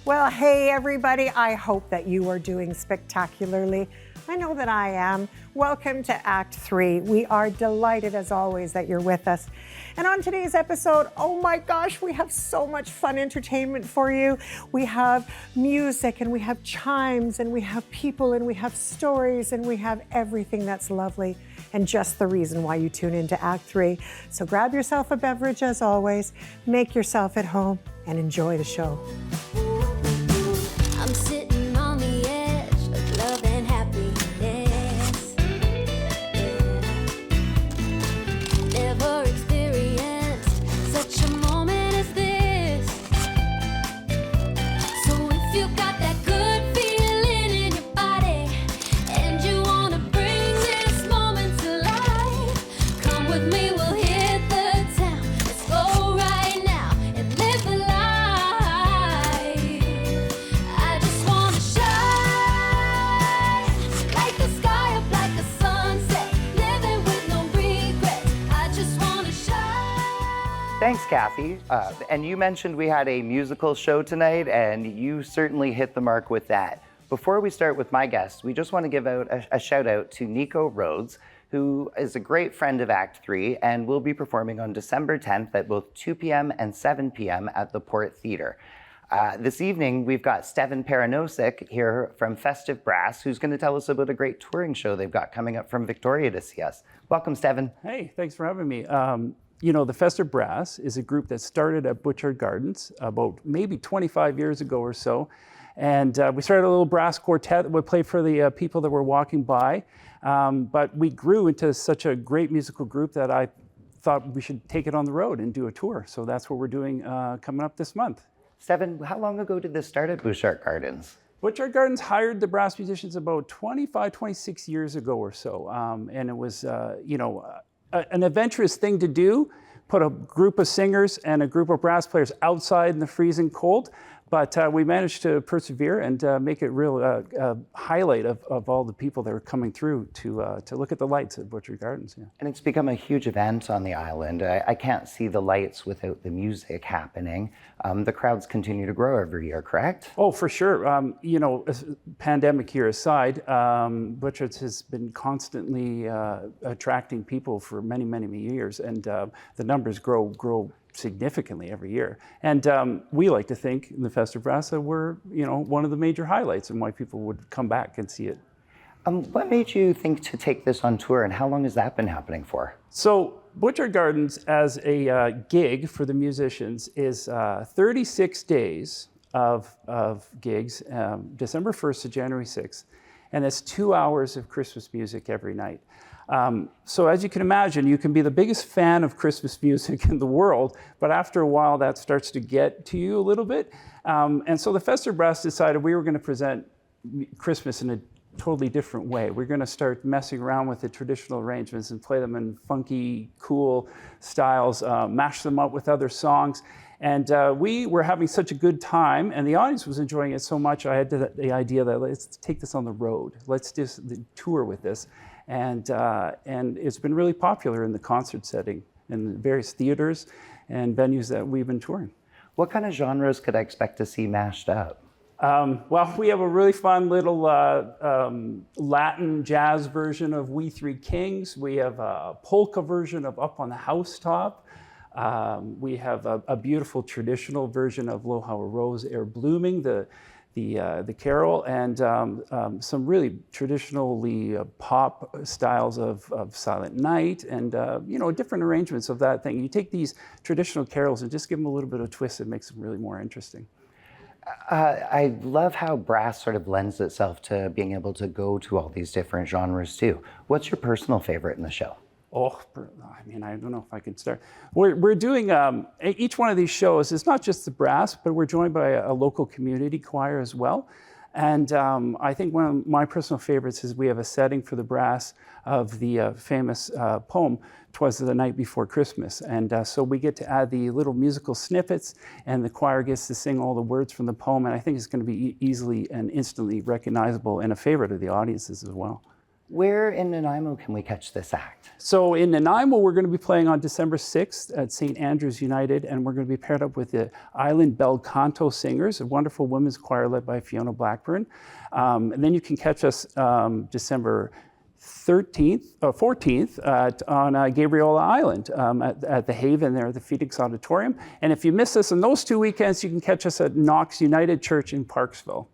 Well, hey everybody, I hope that you are doing spectacularly. I know that I am. Welcome to Act 3. We are delighted as always that you're with us. And on today's episode, oh my gosh, we have so much fun entertainment for you. We have music and we have chimes and we have people and we have stories and we have everything that's lovely and just the reason why you tune into Act 3. So grab yourself a beverage as always, make yourself at home and enjoy the show. I'm sitting on the edge of love and happiness. Never experienced such a moment as this. So if you got that good feeling in your body and you want to bring this moment to life, come with me, we'll hit the town. Let's go right now and live the life. Thanks, Kathy. And you mentioned we had a musical show tonight, and you certainly hit the mark with that. Before we start with my guests, we just want to give out a shout out to Nico Rhodes, who is a great friend of Act 3 and will be performing on December 10th at both 2 p.m. and 7 p.m. at the Port Theatre. This evening, we've got Stevan Paranosic here from Festive Brass, who's going to tell us about a great touring show they've got coming up from Victoria to see us. Welcome, Stevan. Hey, thanks for having me. You know, the Festive Brass is a group that started at Butchart Gardens about maybe 25 years ago or so. And we started a little brass quartet that would play for the people that were walking by. But we grew into such a great musical group that I thought we should take it on the road and do a tour. So that's what we're doing coming up this month. Stevan, how long ago did this start at Butchart Gardens? Butchart Gardens hired the brass musicians about 25, 26 years ago or so. And it was, an adventurous thing to do, put a group of singers and a group of brass players outside in the freezing cold. But we managed to persevere and make it real highlight of all the people that are coming through to look at the lights at Butchart Gardens. Yeah. And it's become a huge event on the island. I can't see the lights without the music happening. The crowds continue to grow every year, correct? Oh, for sure. Pandemic here aside, Butchart has been constantly attracting people for many, many years, and the numbers grow significantly every year. And we like to think in the Festive Brass that we're, one of the major highlights and why people would come back and see it. What made you think to take this on tour, and how long has that been happening for? So Butchart Gardens as a gig for the musicians is 36 days of gigs, December 1st to January 6th. And it's 2 hours of Christmas music every night. So as you can imagine, you can be the biggest fan of Christmas music in the world, but after a while that starts to get to you a little bit. And so the Festive Brass decided we were going to present Christmas in a totally different way. We're going to start messing around with the traditional arrangements and play them in funky, cool styles, mash them up with other songs. And we were having such a good time, and the audience was enjoying it so much, I had the idea that let's take this on the road. Let's just tour with this. And it's been really popular in the concert setting in various theaters and venues that we've been touring. What kind of genres could I expect to see mashed up? Well, we have a really fun little Latin jazz version of We Three Kings. We have a polka version of Up on the Housetop. We have a beautiful traditional version of Lo How a Rose Ere Blooming, the carol, and some really traditionally pop styles of Silent Night, and different arrangements of that thing. You take these traditional carols and just give them a little bit of twist that makes them really more interesting. I love how brass sort of lends itself to being able to go to all these different genres too. What's your personal favorite in the show? Oh, I don't know if I can start. We're doing, each one of these shows is not just the brass, but we're joined by a local community choir as well. And I think one of my personal favorites is we have a setting for the brass of the famous poem, "'Twas the Night Before Christmas." And so we get to add the little musical snippets, and the choir gets to sing all the words from the poem. And I think it's going to be easily and instantly recognizable and a favorite of the audiences as well. Where in Nanaimo can we catch this act? So in Nanaimo, we're going to be playing on December 6th at St. Andrew's United, and we're going to be paired up with the Island Bel Canto Singers, a wonderful women's choir led by Fiona Blackburn. And then you can catch us December 14th on Gabriola Island at the Haven there, the Phoenix Auditorium. And if you miss us on those 2 weekends, you can catch us at Knox United Church in Parksville.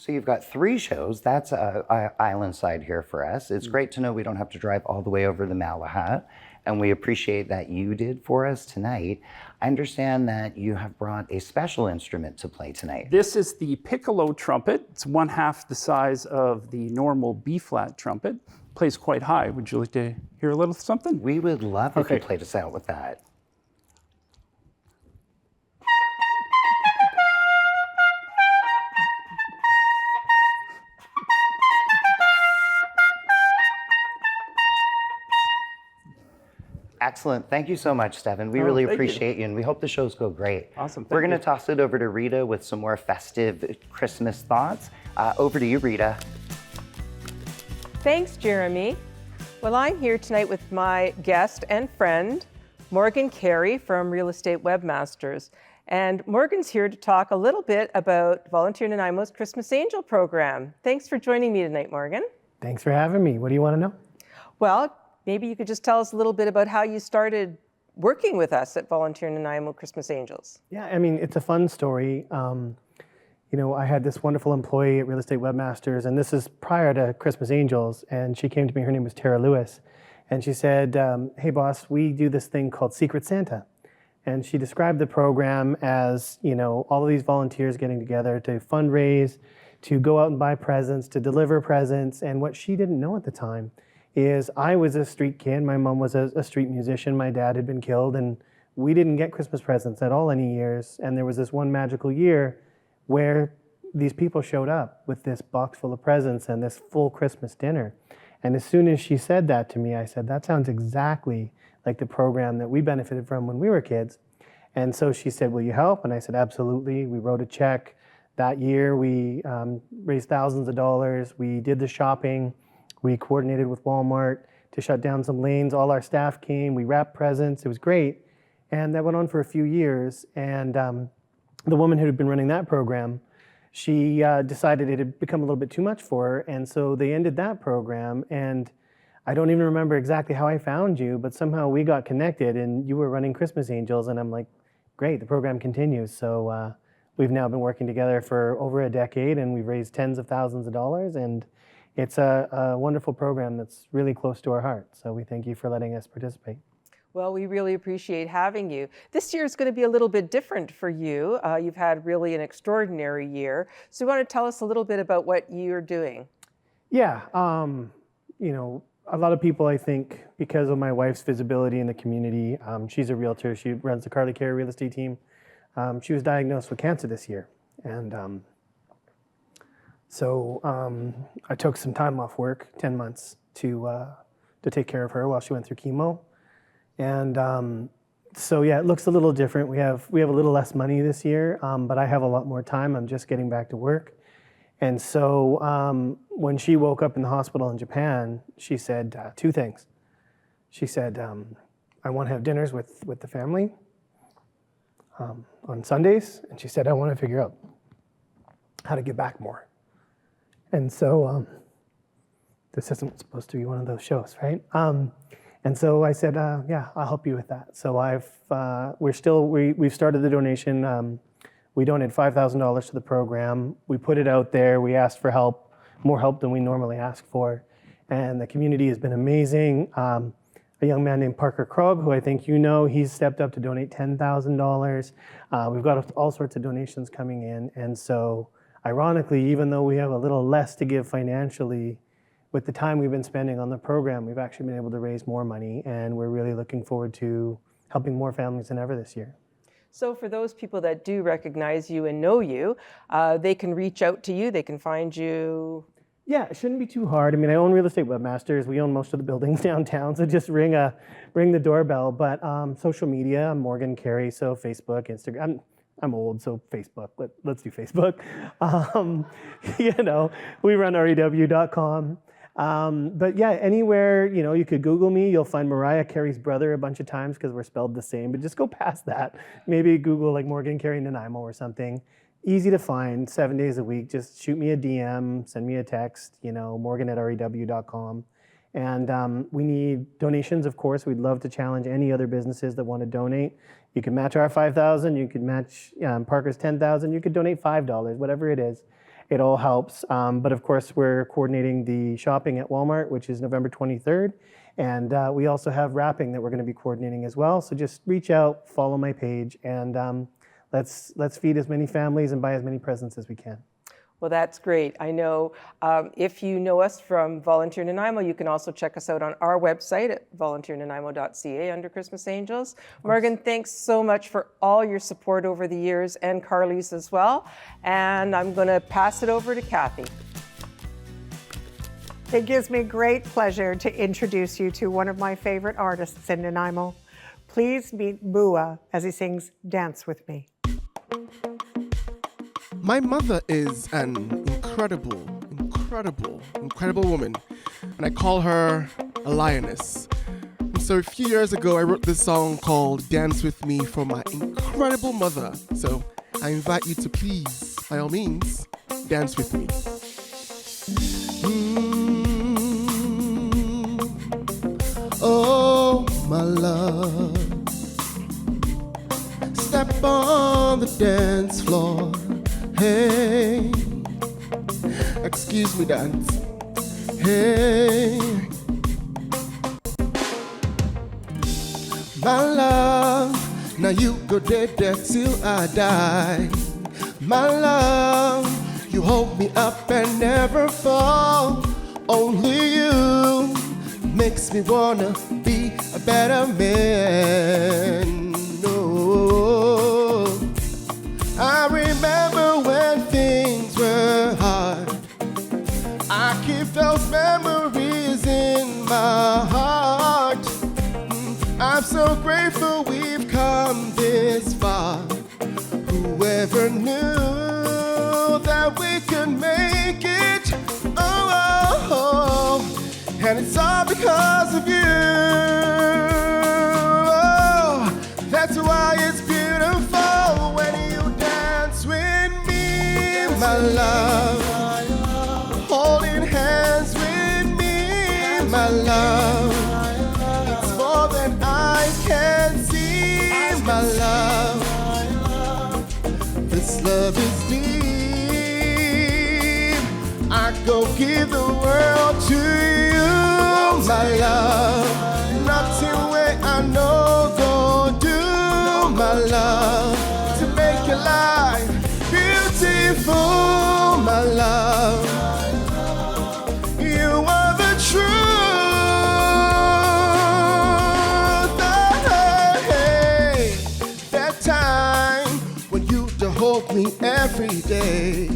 So you've got 3 shows. That's island side here for us. It's great to know we don't have to drive all the way over the Malahat, and we appreciate that you did for us tonight. I understand that you have brought a special instrument to play tonight. This is the piccolo trumpet. It's 1/2 the size of the normal B-flat trumpet. Plays quite high. Would you like to hear a little something? We would love if you played us out with that. Excellent. Thank you so much, Stevan. We really appreciate you, and we hope the shows go great. Awesome. We're going to toss it over to Rita with some more festive Christmas thoughts. Over to you, Rita. Thanks, Jeremy. Well, I'm here tonight with my guest and friend, Morgan Carey from Real Estate Webmasters. And Morgan's here to talk a little bit about Volunteer Nanaimo's Christmas Angel program. Thanks for joining me tonight, Morgan. Thanks for having me. What do you want to know? Well, maybe you could just tell us a little bit about how you started working with us at Volunteer Nanaimo Christmas Angels. Yeah, I mean, it's a fun story. You know, I had this wonderful employee at Real Estate Webmasters, and this is prior to Christmas Angels, and she came to me, her name was Tara Lewis, and she said, hey boss, we do this thing called Secret Santa. And she described the program as, you know, all of these volunteers getting together to fundraise, to go out and buy presents, to deliver presents, and what she didn't know at the time is I was a street kid, my mom was a street musician, my dad had been killed, and we didn't get Christmas presents at all any years, and there was this one magical year where these people showed up with this box full of presents and this full Christmas dinner. And as soon as she said that to me, I said, that sounds exactly like the program that we benefited from when we were kids. And so she said, will you help? And I said, absolutely. We wrote a check. That year, we raised thousands of dollars. We did the shopping. We coordinated with Walmart to shut down some lanes. All our staff came. We wrapped presents. It was great. And that went on for a few years. And the woman who had been running that program, she decided it had become a little bit too much for her, and so they ended that program. And I don't even remember exactly how I found you, but somehow we got connected, and you were running Christmas Angels, and I'm like, great, the program continues. So we've now been working together for over a decade, and we've raised tens of thousands of dollars, and it's a wonderful program that's really close to our heart. So we thank you for letting us participate. Well, we really appreciate having you. This year is going to be a little bit different for you. You've had really an extraordinary year. So you want to tell us a little bit about what you're doing? Yeah, you know, a lot of people, I think, because of my wife's visibility in the community, she's a realtor, she runs the Carey real estate team. She was diagnosed with cancer this year. And so I took some time off work, 10 months, to take care of her while she went through chemo. And so yeah, it looks a little different. We have a little less money this year, but I have a lot more time. I'm just getting back to work. And so when she woke up in the hospital in Japan, she said 2 things. She said, I want to have dinners with the family on Sundays. And she said, I want to figure out how to give back more. And so this isn't supposed to be one of those shows, right? And so I said, yeah, I'll help you with that. So we've started the donation. We donated $5,000 to the program. We put it out there. We asked for help, more help than we normally ask for. And the community has been amazing. A young man named Parker Krog, who I think you know, he's stepped up to donate $10,000. We've got all sorts of donations coming in. And so ironically, even though we have a little less to give financially, with the time we've been spending on the program, we've actually been able to raise more money, and we're really looking forward to helping more families than ever this year. So for those people that do recognize you and know you, they can reach out to you, they can find you. Yeah, it shouldn't be too hard. I mean, I own Real Estate Webmasters. We own most of the buildings downtown, so just ring the doorbell. But social media, I'm Morgan Carey, so Facebook, Instagram. I'm old, so Facebook. Let's do Facebook. You know, we run rew.com. But yeah, anywhere, you could Google me. You'll find Mariah Carey's brother a bunch of times because we're spelled the same. But just go past that. Maybe Google like Morgan Carey Nanaimo or something. Easy to find, 7 days a week. Just shoot me a DM, send me a text, morgan@rew.com. And we need donations, of course. We'd love to challenge any other businesses that want to donate. You can match our $5,000. You could match Parker's $10,000. You could donate $5, whatever it is. It all helps. But of course, we're coordinating the shopping at Walmart, which is November 23rd. And we also have wrapping that we're going to be coordinating as well. So just reach out, follow my page, and let's feed as many families and buy as many presents as we can. Well, that's great. I know if you know us from Volunteer Nanaimo, you can also check us out on our website at volunteernanaimo.ca under Christmas Angels. Morgan, thanks so much for all your support over the years, and Carly's as well. And I'm going to pass it over to Kathy. It gives me great pleasure to introduce you to one of my favorite artists in Nanaimo. Please meet Buwa as he sings Dance With Me. My mother is an incredible woman, and I call her a lioness. So a few years ago, I wrote this song called Dance With Me for my incredible mother. So I invite you to please, by all means, dance with me. Oh, my love, step on the dance floor. Hey, excuse me, dance. Hey, my love, now you go dead till I die. My love, you hold me up and never fall. Only you makes me wanna be a better man. No, I remember when things were hard. I keep those memories in my heart. I'm so grateful we've come this far. Whoever knew that we could make it? Oh, and it's all because of you. Oh, that's why it's beautiful when you dance with me, my love. Holding hands with me, my love. It's more than eyes can see, my love. This love is deep. I go give the world to you, my love. Nothing where I know go do, my love. To make your life beautiful, my love. You are the truth. Hey, that time when you hold me every day,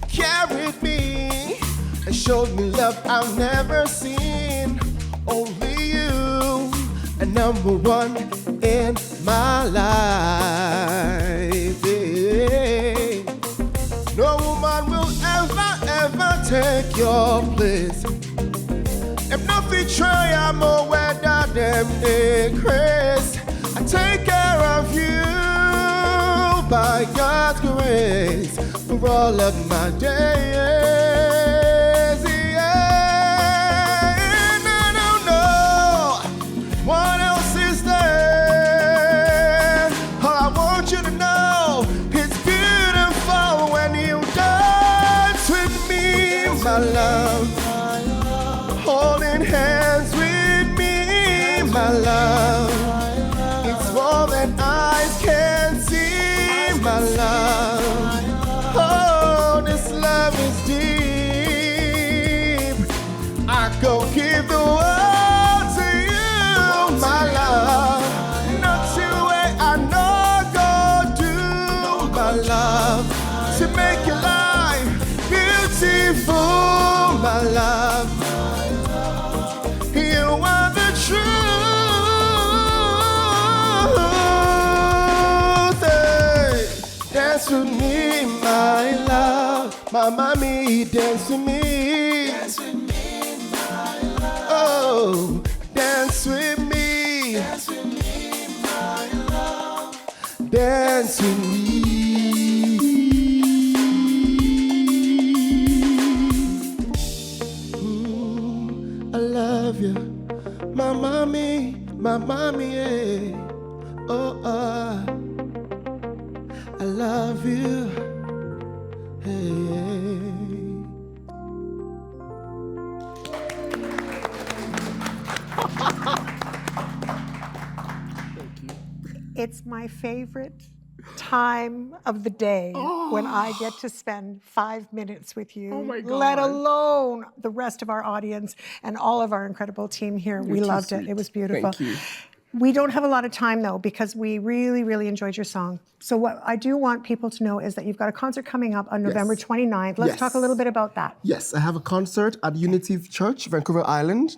carried me and showed me love I've never seen. Only you, and number one in my life. Yeah. No woman will ever take your place. If nothing try, I'm aware that them decrease. I take care of you by God's grace for all of my days. Yeah, and I don't know what else is there. All I want you to know, it's beautiful when you dance with me, my love. Holding hands with me, my love. It's more than eyes can see, my love. Oh, this love is deep. I go give the world to you, my love. Nothing where I know go do, my love. To make your life beautiful, my love. You are the truth. Hey, dance with me, my love. My mommy, dance with me. Dance with me, my Oh, dance with me. Dance with me, my love. Dance with me. I love you, my mommy, yeah. Oh, I love you. Hey. It's my favorite time of the day when I get to spend 5 minutes with you, let alone the rest of our audience and all of our incredible team here. We loved it. It was beautiful. Thank you. We don't have a lot of time though, because we really, really enjoyed your song. So what I do want people to know is that you've got a concert coming up on November 29th. Let's talk a little bit about that. Yes, I have a concert at Unity Church, Vancouver Island,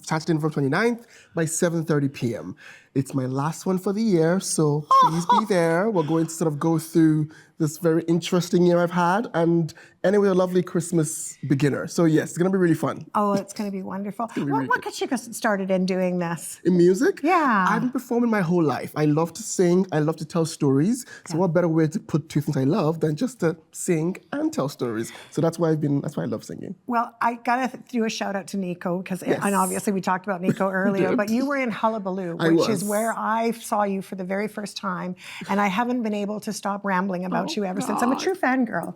Saturday, November 29th by 7:30 p.m. It's my last one for the year, so please be there. We're going to sort of go through this very interesting year I've had, and anyway, a lovely Christmas beginner. So yes, it's gonna be really fun. Oh, it's going to be wonderful. What got you started in doing this? In music? Yeah. I've been performing my whole life. I love to sing, I love to tell stories. So what better way to put two things I love than just to sing and tell stories? So that's why I love singing. Well, I gotta do a shout out to Nico, because and obviously we talked about Nico earlier, but you were in Hullabaloo, which is where I saw you for the very first time, and I haven't been able to stop rambling about you ever since. I'm a true fangirl,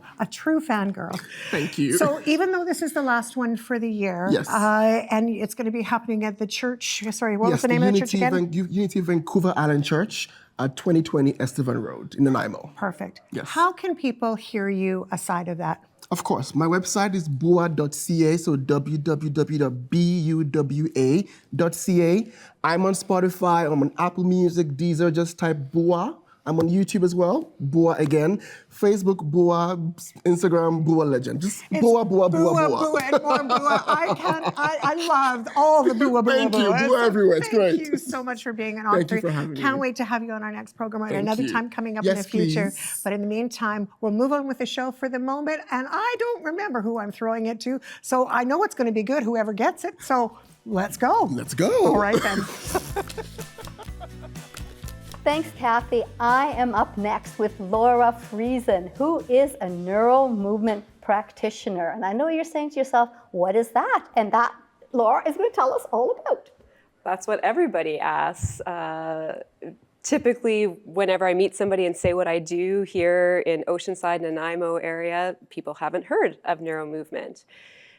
Thank you. So even though this is the last one for the year, and it's going to be happening at the church, sorry, what was the name of the church again? Unity Vancouver Island Church at 2020 Estevan Road in Nanaimo. Perfect. Yes. How can people hear you aside of that? Of course, my website is Buwa.ca, so www.buwa.ca. I'm on Spotify, I'm on Apple Music, Deezer, just type Buwa. I'm on YouTube as well, Buwa again. Facebook, Buwa, Instagram, Buwalegend. Just Buwa, and more Buwa. I loved all the Buwa. Thank you, Buwa everywhere, it's great. Thank you so much for being an author. Thank you for having me. Can't wait to have you on our next program at another time coming up in the Yes, future. please. But in the meantime, we'll move on with the show for the moment, and I don't remember who I'm throwing it to, so I know it's going to be good, whoever gets it, so let's go. Let's go. All right then. Thanks, Kathy. I am up next with Laura Friesen, who is a neuromovement practitioner. And I know you're saying to yourself, what is that? And that Laura is going to tell us all about. That's what everybody asks. Typically, whenever I meet somebody and say what I do here in Oceanside, Nanaimo area, people haven't heard of neuromovement.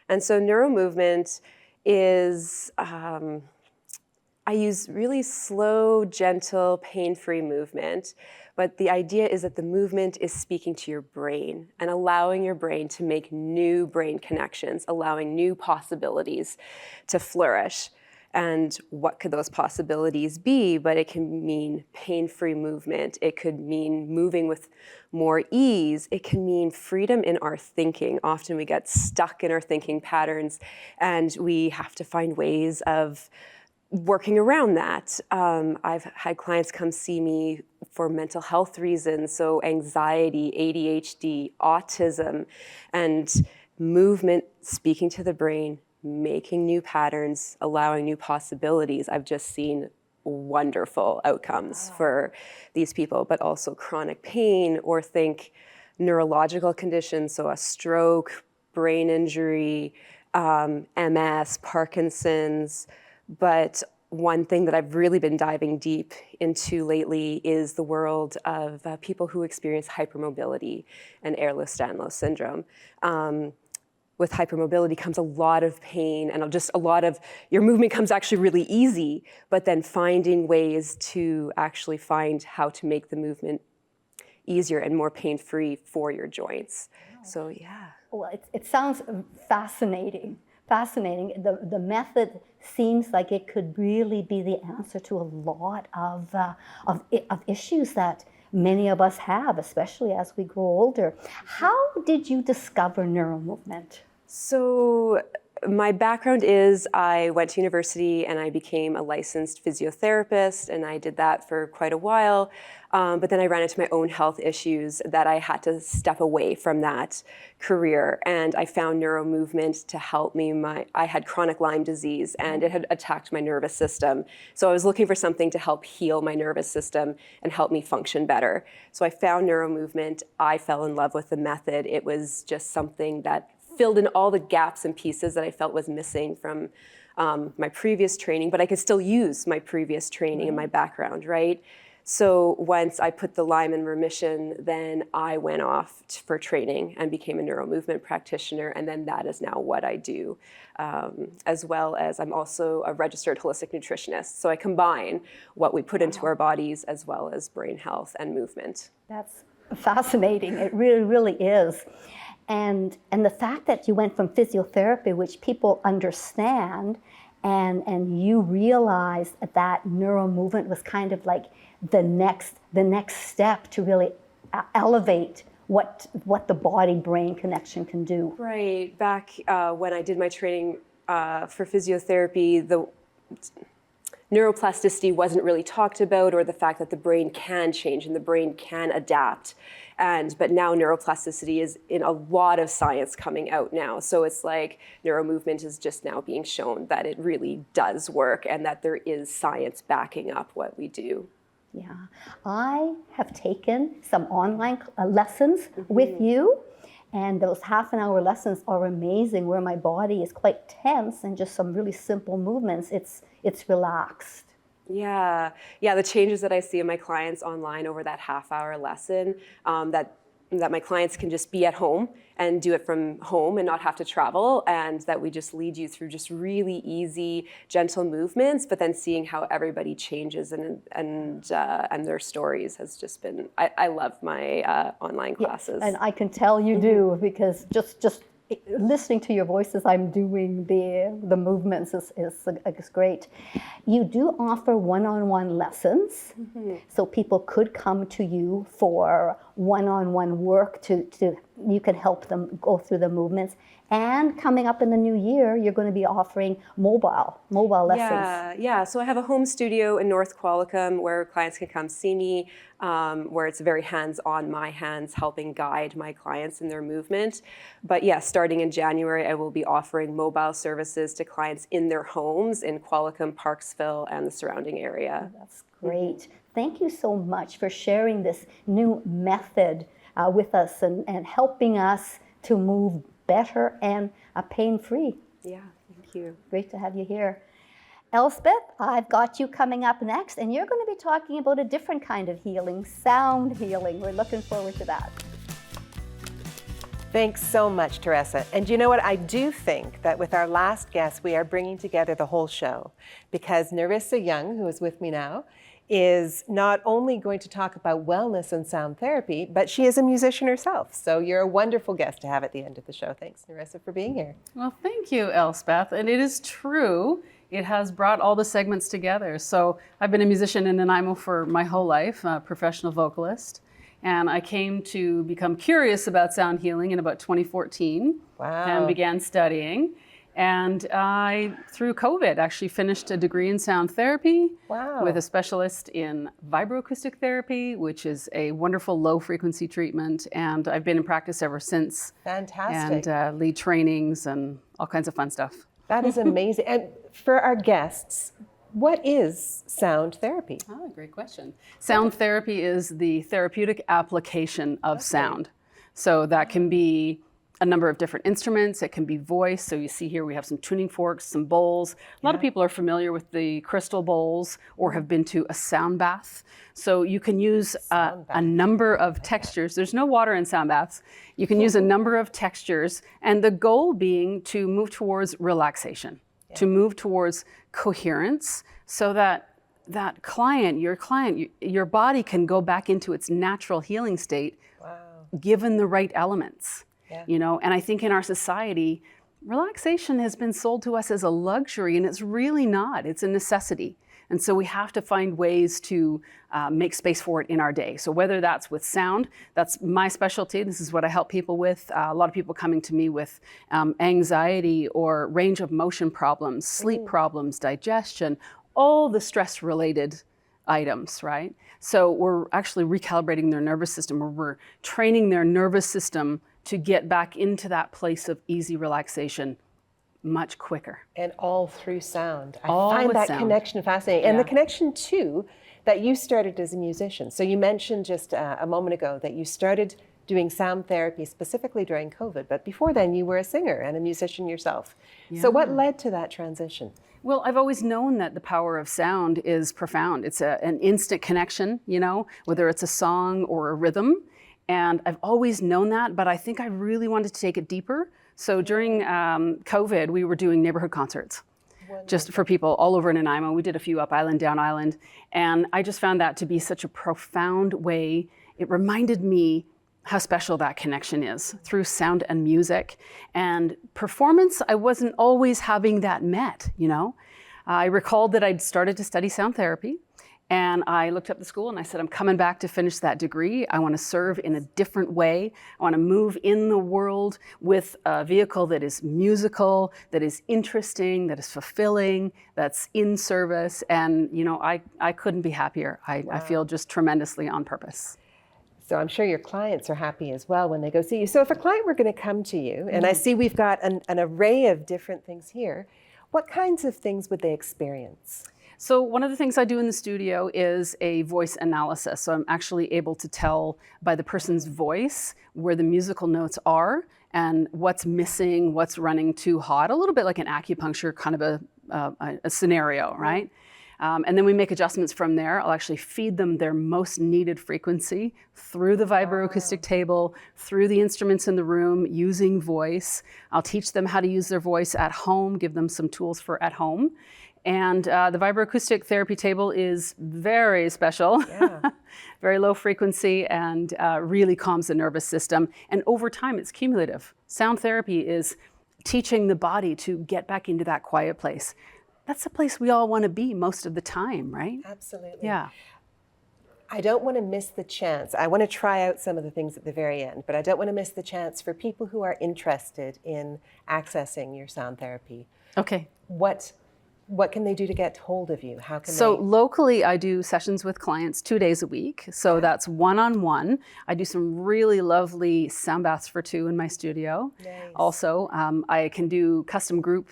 And so neuromovement is, I use really slow, gentle, pain-free movement, but the idea is that the movement is speaking to your brain and allowing your brain to make new brain connections, allowing new possibilities to flourish. And what could those possibilities be? But it can mean pain-free movement. It could mean moving with more ease. It can mean freedom in our thinking. Often we get stuck in our thinking patterns, and we have to find ways of working around that. I've had clients come see me for mental health reasons, so anxiety, ADHD, autism, and movement, speaking to the brain, making new patterns, allowing new possibilities. I've just seen wonderful outcomes for these people, but also chronic pain, or think neurological conditions, so a stroke, brain injury, MS, Parkinson's. But one thing that I've really been diving deep into lately is the world of people who experience hypermobility and Ehlers-Danlos syndrome. With hypermobility comes a lot of pain and just a lot of, your movement comes actually really easy, but then finding ways to actually find how to make the movement easier and more pain-free for your joints. So yeah. Well, it sounds fascinating. The method seems like it could really be the answer to a lot of issues that many of us have, especially as we grow older. How did you discover neuromovement? So My background is I went to university and I became a licensed physiotherapist, and I did that for quite a while. But then I ran into my own health issues that I had to step away from that career. And I found Neuromovement to help me. I had chronic Lyme disease and it had attacked my nervous system. So I was looking for something to help heal my nervous system and help me function better. So I found Neuromovement. I fell in love with the method. It was just something that filled in all the gaps and pieces that I felt was missing from my previous training, but I could still use my previous training and my background, right? So once I put the Lyme in remission, then I went off for training and became a Neuromovement practitioner, and then that is now what I do. As well as I'm also a registered holistic nutritionist. So I combine what we put into our bodies as well as brain health and movement. That's fascinating. It really, really is. And the fact that you went from physiotherapy, which people understand, and you realized that Neuromovement was kind of like the next step to really elevate what the body-brain connection can do. Right. Back when I did my training for physiotherapy, the neuroplasticity wasn't really talked about, or the fact that the brain can change and the brain can adapt. But now neuroplasticity is in a lot of science coming out now. So it's like Neuromovement is just now being shown that it really does work and that there is science backing up what we do. Yeah, I have taken some online lessons with you, and those half-an-hour lessons are amazing, where my body is quite tense and just some really simple movements, it's relaxed. Yeah, the changes that I see in my clients online over that half-hour lesson, that my clients can just be at home and do it from home and not have to travel, and that we just lead you through just really easy, gentle movements, but then seeing how everybody changes and their stories has just been, I love my online classes. Yeah, and I can tell you do, because just listening to your voice as I'm doing the movements is great. You do offer one-on-one lessons, so people could come to you for one-on-one work to you can help them go through the movements. And coming up in the new year, you're going to be offering mobile lessons. Yeah. So I have a home studio in North Qualicum where clients can come see me, where it's very hands-on, my hands helping guide my clients in their movement. But yeah, starting in January, I will be offering mobile services to clients in their homes in Qualicum, Parksville, and the surrounding area. That's great. Thank you so much for sharing this new method with us and helping us to move better and pain-free. Yeah, thank you. Great to have you here. Elspeth, I've got you coming up next, and you're going to be talking about a different kind of healing, sound healing. We're looking forward to that. Thanks so much, Narissa. And you know what? I do think that with our last guest, we are bringing together the whole show, because Narissa Young, who is with me now, is not only going to talk about wellness and sound therapy, but she is a musician herself. So you're a wonderful guest to have at the end of the show. Thanks, Narissa, for being here. Well, thank you, Elspeth. And it is true, it has brought all the segments together. So I've been a musician in Nanaimo for my whole life, a professional vocalist. And I came to become curious about sound healing in about 2014. Wow. And began studying. And I, through COVID, actually finished a degree in sound therapy. Wow. With a specialist in vibroacoustic therapy, which is a wonderful low-frequency treatment. And I've been in practice ever since. Fantastic. And lead trainings and all kinds of fun stuff. That is amazing. And for our guests, what is sound therapy? Oh, great question. Sound therapy is the therapeutic application of sound. So that can be a number of different instruments. It can be voice. So you see here we have some tuning forks, some bowls. A lot of people are familiar with the crystal bowls or have been to a sound bath. So you can use a number of textures. There's no water in sound baths. You can use a number of textures, and the goal being to move towards relaxation, to move towards coherence, so that your body can go back into its natural healing state, given the right elements. You know, and I think in our society, relaxation has been sold to us as a luxury, and it's really not. It's a necessity. And so we have to find ways to make space for it in our day. So whether that's with sound, that's my specialty. This is what I help people with. A lot of people coming to me with anxiety or range of motion problems, sleep problems, digestion, all the stress related items, right? So we're actually recalibrating their nervous system, or we're training their nervous system to get back into that place of easy relaxation much quicker. And all through sound. I All find with that sound. connection fascinating. And Yeah. the connection too, that you started as a musician. So you mentioned just a moment ago that you started doing sound therapy specifically during COVID, but before then you were a singer and a musician yourself. So what led to that transition? Well, I've always known that the power of sound is profound. It's an instant connection, you know, whether it's a song or a rhythm. And I've always known that, but I think I really wanted to take it deeper. So during COVID, we were doing neighborhood concerts just for people all over Nanaimo. We did a few up island, down island. And I just found that to be such a profound way. It reminded me how special that connection is through sound and music. And performance, I wasn't always having that met, you know. I recalled that I'd started to study sound therapy, and I looked up the school and I said, I'm coming back to finish that degree. I want to serve in a different way. I want to move in the world with a vehicle that is musical, that is interesting, that is fulfilling, that's in service. And, you know, I couldn't be happier. I feel just tremendously on purpose. So I'm sure your clients are happy as well when they go see you. So if a client were going to come to you, and I see we've got an array of different things here, what kinds of things would they experience? So one of the things I do in the studio is a voice analysis. So I'm actually able to tell by the person's voice where the musical notes are and what's missing, what's running too hot, a little bit like an acupuncture kind of a scenario, right? And then we make adjustments from there. I'll actually feed them their most needed frequency through the vibroacoustic table, through the instruments in the room, using voice. I'll teach them how to use their voice at home, give them some tools for at home. And the vibroacoustic therapy table is very special, very low frequency, and really calms the nervous system. And over time, it's cumulative. Sound therapy is teaching the body to get back into that quiet place. That's the place we all want to be most of the time, right? Absolutely. Yeah. I don't want to miss the chance. I want to try out some of the things at the very end, but I don't want to miss the chance for people who are interested in accessing your sound therapy. Okay. What can they do to get hold of you? How can So they? locally, I do sessions with clients 2 days a week. So that's one-on-one. I do some really lovely sound baths for two in my studio. Nice. Also, I can do custom group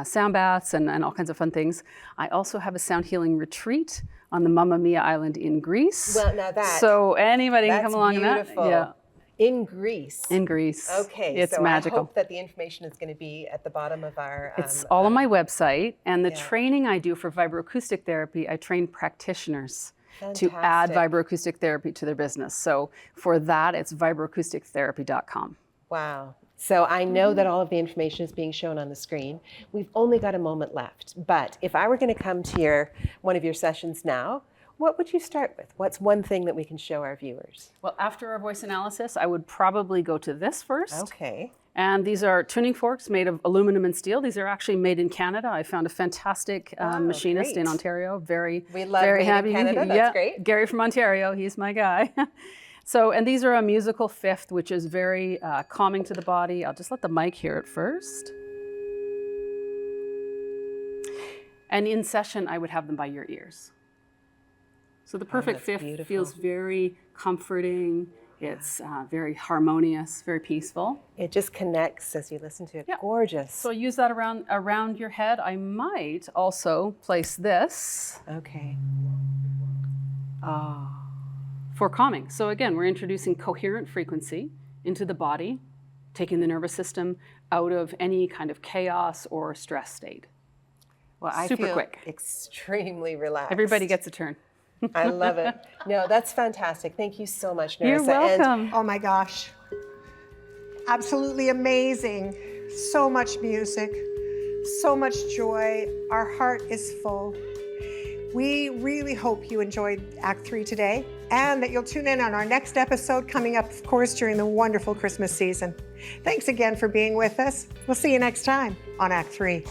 sound baths and all kinds of fun things. I also have a sound healing retreat on the Mamma Mia Island in Greece. Well, now that. So anybody can That's come along beautiful. in that. Yeah. In Greece. In Greece. Okay, It's so magical. I hope that the information is going to be at the bottom of our. It's all on my website, and the training I do for vibroacoustic therapy, I train practitioners to add Fantastic. vibroacoustic therapy to their business. So for that, it's vibroacoustictherapy.com. Wow. So I know that all of the information is being shown on the screen. We've only got a moment left, but if I were going to come to one of your sessions now, what would you start with? What's one thing that we can show our viewers? Well, after our voice analysis, I would probably go to this first. Okay. And these are tuning forks made of aluminum and steel. These are actually made in Canada. I found a fantastic machinist in great. Ontario. Very, We love very made in happy. Canada. That's Yeah, great. Gary from Ontario. He's my guy. So, and these are a musical fifth, which is very calming to the body. I'll just let the mic hear it first. And in session, I would have them by your ears. So the perfect that's fifth beautiful. feels very comforting. It's very harmonious, very peaceful. It just connects as you listen to it. Yeah. Gorgeous. So use that around your head. I might also place this Okay. for calming. So again, we're introducing coherent frequency into the body, taking the nervous system out of any kind of chaos or stress state. Well, I Super feel quick. extremely relaxed. Everybody gets a turn. I love it. No, that's fantastic. Thank you so much, Narissa. You're welcome. And Oh my gosh. Absolutely amazing. So much music, so much joy. Our heart is full. We really hope you enjoyed Act 3 today and that you'll tune in on our next episode coming up, of course, during the wonderful Christmas season. Thanks again for being with us. We'll see you next time on Act 3.